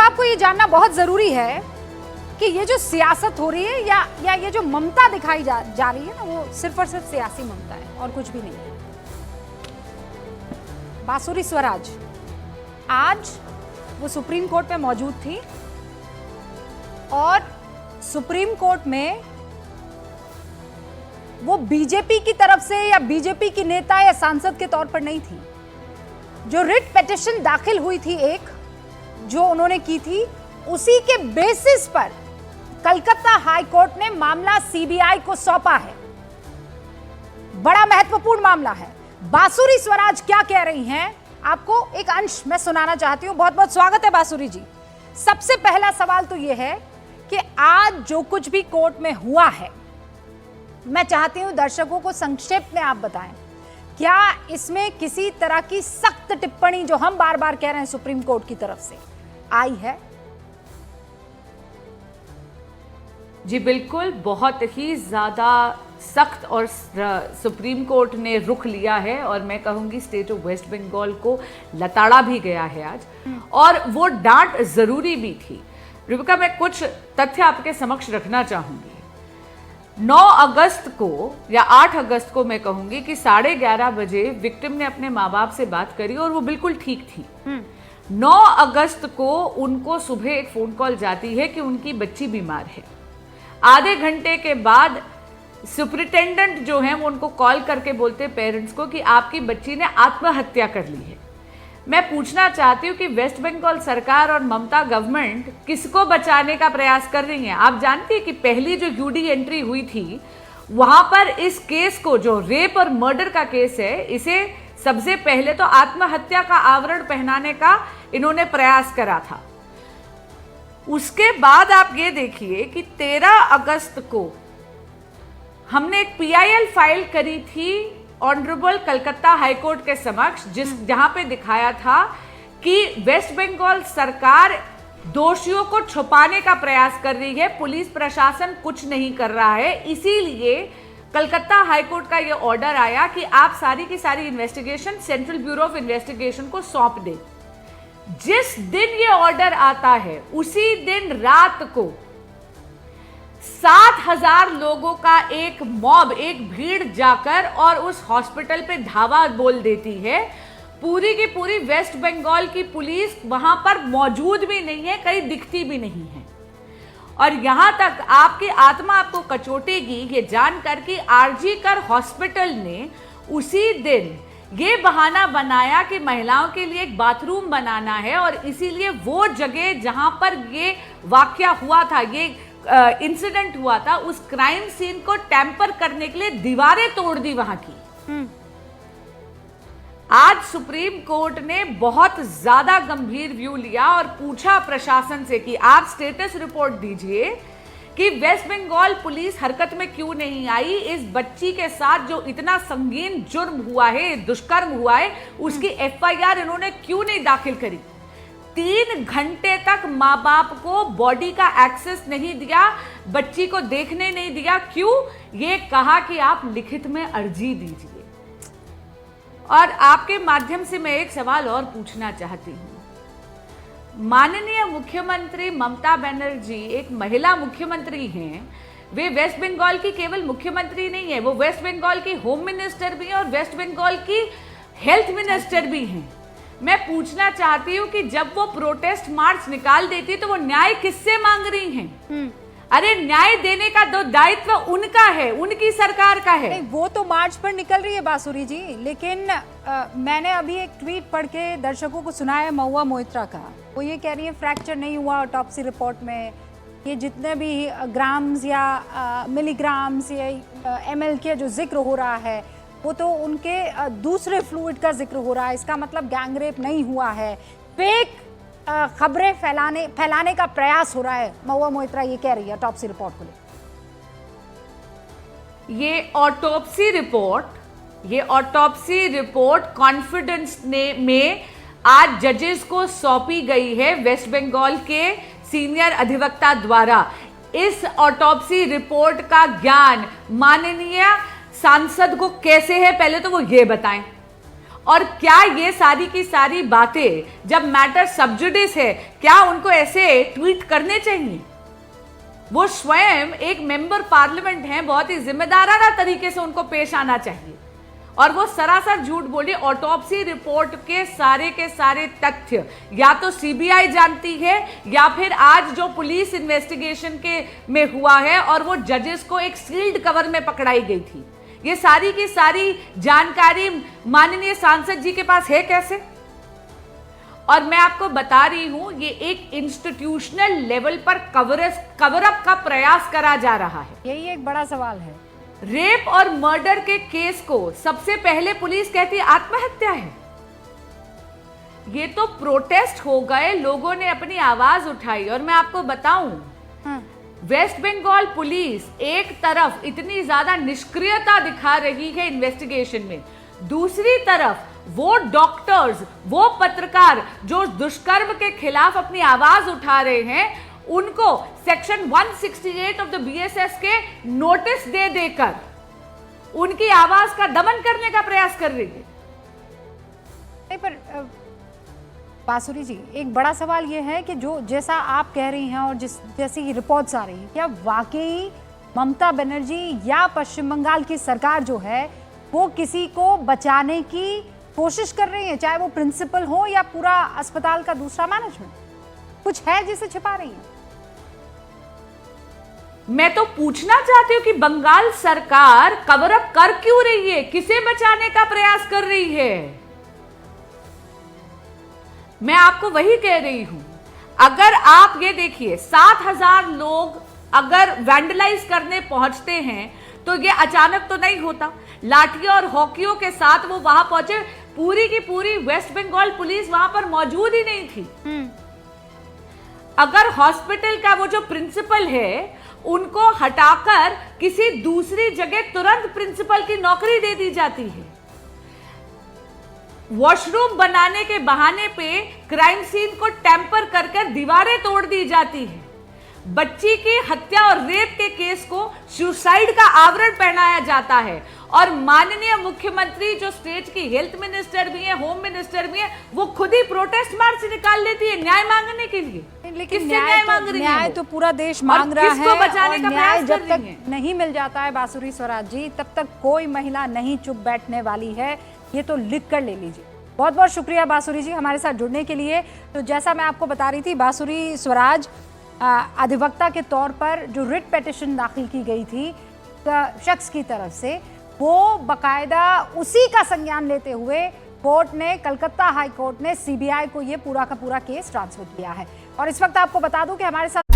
आपको ये जानना बहुत जरूरी है कि ये जो सियासत हो रही है या ये जो ममता दिखाई जा रही है ना, वो सिर्फ और सिर्फ सियासी ममता है और कुछ भी नहीं है। बांसुरी स्वराज आज वो सुप्रीम कोर्ट में मौजूद थी और सुप्रीम कोर्ट में वो बीजेपी की तरफ से या बीजेपी की नेता या सांसद के तौर पर नहीं थी। जो रिट पिटीशन दाखिल हुई थी एक जो उन्होंने की थी, उसी के बेसिस पर कलकत्ता हाई कोर्ट ने मामला सीबीआई को सौंपा है। बड़ा महत्वपूर्ण मामला है। बांसुरी स्वराज क्या कह रही हैं, आपको एक अंश मैं सुनाना चाहती हूं। बहुत बहुत स्वागत है बांसुरी जी। सबसे पहला सवाल तो यह है कि आज जो कुछ भी कोर्ट में हुआ है, मैं चाहती हूं दर्शकों को संक्षेप में आप बताएं, क्या इसमें किसी तरह की सख्त टिप्पणी जो हम बार बार कह रहे हैं सुप्रीम कोर्ट की तरफ से आई है? जी बिल्कुल, बहुत ही ज़्यादा सख्त और सुप्रीम कोर्ट ने रुख लिया है और मैं कहूँगी स्टेट ऑफ वेस्ट बंगाल को लताड़ा भी गया है आज, और वो डांट ज़रूरी भी थी। रिबिका, मैं कुछ तथ्य आपके समक्ष रखना चाहूँगी। 9 अगस्त को या 8 अगस्त को मैं कहूँगी कि 11:30 बजे विक्टिम ने अपने माँ बाप से बात करी और वो बिल्कुल ठीक थी। 9 अगस्त को उनको सुबह एक फ़ोन कॉल जाती है कि उनकी बच्ची बीमार है। आधे घंटे के बाद सुपरिटेंडेंट जो हैं वो उनको कॉल करके बोलते पेरेंट्स को कि आपकी बच्ची ने आत्महत्या कर ली है। मैं पूछना चाहती हूँ कि वेस्ट बंगाल सरकार और ममता गवर्नमेंट किसको बचाने का प्रयास कर रही हैं? आप जानती हैं कि पहली जो यूडी एंट्री हुई थी वहां पर इस केस को, जो रेप और मर्डर का केस है, इसे सबसे पहले तो आत्महत्या का आवरण पहनाने का इन्होंने प्रयास करा था। उसके बाद आप ये देखिए कि 13 अगस्त को हमने एक पीआईएल फाइल करी थी ऑनरेबल कलकत्ता हाईकोर्ट के समक्ष, जहां पे दिखाया था कि वेस्ट बंगाल सरकार दोषियों को छुपाने का प्रयास कर रही है, पुलिस प्रशासन कुछ नहीं कर रहा है। इसीलिए कलकत्ता हाईकोर्ट का यह ऑर्डर आया कि आप सारी की सारी investigation central bureau of investigation को सौंप दें। जिस दिन ये ऑर्डर आता है उसी दिन रात को 7,000 लोगों का एक मॉब, एक भीड़ जाकर और उस हॉस्पिटल पे धावा बोल देती है। पूरी की पूरी वेस्ट बंगाल की पुलिस वहां पर मौजूद भी नहीं है, कहीं दिखती भी नहीं है। और यहां तक आपकी आत्मा आपको कचोटेगी ये जानकर कि आरजी कर हॉस्पिटल ने उसी दिन ये बहाना बनाया कि महिलाओं के लिए एक बाथरूम बनाना है और इसीलिए वो जगह जहां पर ये वाकया हुआ था, ये इंसिडेंट हुआ था, उस क्राइम सीन को टेम्पर करने के लिए दीवारें तोड़ दी वहां की। आज सुप्रीम कोर्ट ने बहुत ज्यादा गंभीर व्यू लिया और पूछा प्रशासन से कि आप स्टेटस रिपोर्ट दीजिए कि वेस्ट बंगाल पुलिस हरकत में क्यों नहीं आई। इस बच्ची के साथ जो इतना संगीन जुर्म हुआ है, दुष्कर्म हुआ है, उसकी एफआईआर इन्होंने क्यों नहीं दाखिल करी। 3 घंटे तक माँ बाप को बॉडी का एक्सेस नहीं दिया, बच्ची को देखने नहीं दिया। क्यों? ये कहा कि आप लिखित में अर्जी दीजिए। और आपके माध्यम से मैं एक सवाल और पूछना चाहती हूँ। माननीय मुख्यमंत्री ममता बनर्जी एक महिला मुख्यमंत्री हैं। वे वेस्ट बंगाल की केवल मुख्यमंत्री नहीं है, वो वेस्ट बंगाल की होम मिनिस्टर भी हैं और वेस्ट बंगाल की हेल्थ मिनिस्टर भी हैं। मैं पूछना चाहती हूँ कि जब वो प्रोटेस्ट मार्च निकाल देती तो वो न्याय किससे मांग रही हैं? अरे न्याय देने का तो दायित्व उनका है, उनकी सरकार का है। नहीं, वो तो मार्च पर निकल रही है बांसुरी जी, लेकिन मैंने अभी एक ट्वीट पढ़ के दर्शकों को सुनाया महुआ मोइत्रा का। वो ये कह रही है फ्रैक्चर नहीं हुआ ऑटोप्सी रिपोर्ट में, ये जितने भी ग्राम्स या मिलीग्राम्स या एमएल के जो जिक्र हो रहा है वो तो उनके दूसरे फ्लूइड का जिक्र हो रहा है। इसका मतलब गैंगरेप नहीं हुआ है, फेक खबरें फैलाने का प्रयास हो रहा है। महुआ मोइत्रा ये कह रही है ऑटोप्सी रिपोर्ट को लेकर। ये ऑटोप्सी रिपोर्ट कॉन्फिडेंस में आज जजेस को सौंपी गई है वेस्ट बंगाल के सीनियर अधिवक्ता द्वारा। इस ऑटोप्सी रिपोर्ट का ज्ञान माननीय सांसद को कैसे है, पहले तो वो ये बताएं। और क्या ये सारी की सारी बातें जब मैटर सब जुडिस है, क्या उनको ऐसे ट्वीट करने चाहिए? वो स्वयं एक मेंबर पार्लियामेंट हैं, बहुत ही जिम्मेदाराना तरीके से उनको पेश आना चाहिए। और वो सरासर झूठ बोली। ऑटोप्सी रिपोर्ट के सारे तथ्य या तो सीबीआई जानती है या फिर आज जो पुलिस इन्वेस्टिगेशन के में हुआ है और वो जजेस को एक सील्ड कवर में पकड़ाई गई थी, ये सारी की सारी जानकारी माननीय सांसद जी के पास है कैसे? और मैं आपको बता रही हूं, ये एक इंस्टीट्यूशनल लेवल पर कवर अप का प्रयास करा जा रहा है। यही एक बड़ा सवाल है। रेप और मर्डर के केस को सबसे पहले पुलिस कहती आत्महत्या है। ये तो प्रोटेस्ट हो गए, लोगों ने अपनी आवाज उठाई। और मैं आपको बताऊं, वेस्ट बंगाल पुलिस एक तरफ इतनी ज्यादा निष्क्रियता दिखा रही है इन्वेस्टिगेशन में, दूसरी तरफ वो डॉक्टर्स, वो पत्रकार जो दुष्कर्म के खिलाफ अपनी आवाज उठा रहे हैं, उनको सेक्शन 168 ऑफ द बीएसएस के नोटिस दे देकर उनकी आवाज का दमन करने का प्रयास कर रही है। नहीं, पर बांसुरी जी, एक बड़ा सवाल यह है कि जो जैसा आप कह रही हैं और जैसी रिपोर्ट्स आ रही हैं, क्या वाकई ममता बनर्जी या पश्चिम बंगाल की सरकार जो है वो किसी को बचाने की कोशिश कर रही है, चाहे वो प्रिंसिपल हो या पूरा अस्पताल का दूसरा मैनेजमेंट? कुछ है जिसे छिपा रही है? मैं तो पूछना चाहती हूं कि बंगाल सरकार कवर अप कर क्यों रही है, किसे बचाने का प्रयास कर रही है? मैं आपको वही कह रही हूं, अगर आप ये देखिए 7,000 लोग अगर वैंडलाइज करने पहुंचते हैं तो ये अचानक तो नहीं होता। लाठियों और हॉकियों के साथ वो वहां पहुंचे, पूरी की पूरी वेस्ट बंगाल पुलिस वहां पर मौजूद ही नहीं थी। अगर हॉस्पिटल का वो जो प्रिंसिपल है उनको हटाकर किसी दूसरी जगह तुरंत प्रिंसिपल की नौकरी दे दी जाती है, वॉशरूम बनाने के बहाने पे क्राइम सीन को टेम्पर कर दीवारें तोड़ दी जाती है, बच्ची की हत्या और रेप के केस को सुसाइड का आवरण पहनाया जाता है, और माननीय मुख्यमंत्री जो स्टेट की हेल्थ मिनिस्टर भी है, होम मिनिस्टर भी है, वो खुद ही प्रोटेस्ट मार्च निकाल लेती है न्याय मांगने के लिए। लेकिन न्याय तो पूरा देश मांग रहा है, और न्याय जब तक नहीं मिल जाता है बांसुरी स्वराज जी, तब तक कोई महिला नहीं चुप बैठने वाली है, ये तो लिख कर ले लीजिए। बहुत बहुत शुक्रिया बांसुरी जी हमारे साथ जुड़ने के लिए। तो जैसा मैं आपको बता रही थी, बांसुरी स्वराज अधिवक्ता के तौर पर जो रिट पिटीशन दाखिल की गई थी शख्स की तरफ से, वो बकायदा उसी का संज्ञान लेते हुए कोर्ट ने, कलकत्ता हाई कोर्ट ने सीबीआई को ये पूरा का पूरा केस ट्रांसफर किया है। और इस वक्त आपको बता दूं कि हमारे साथ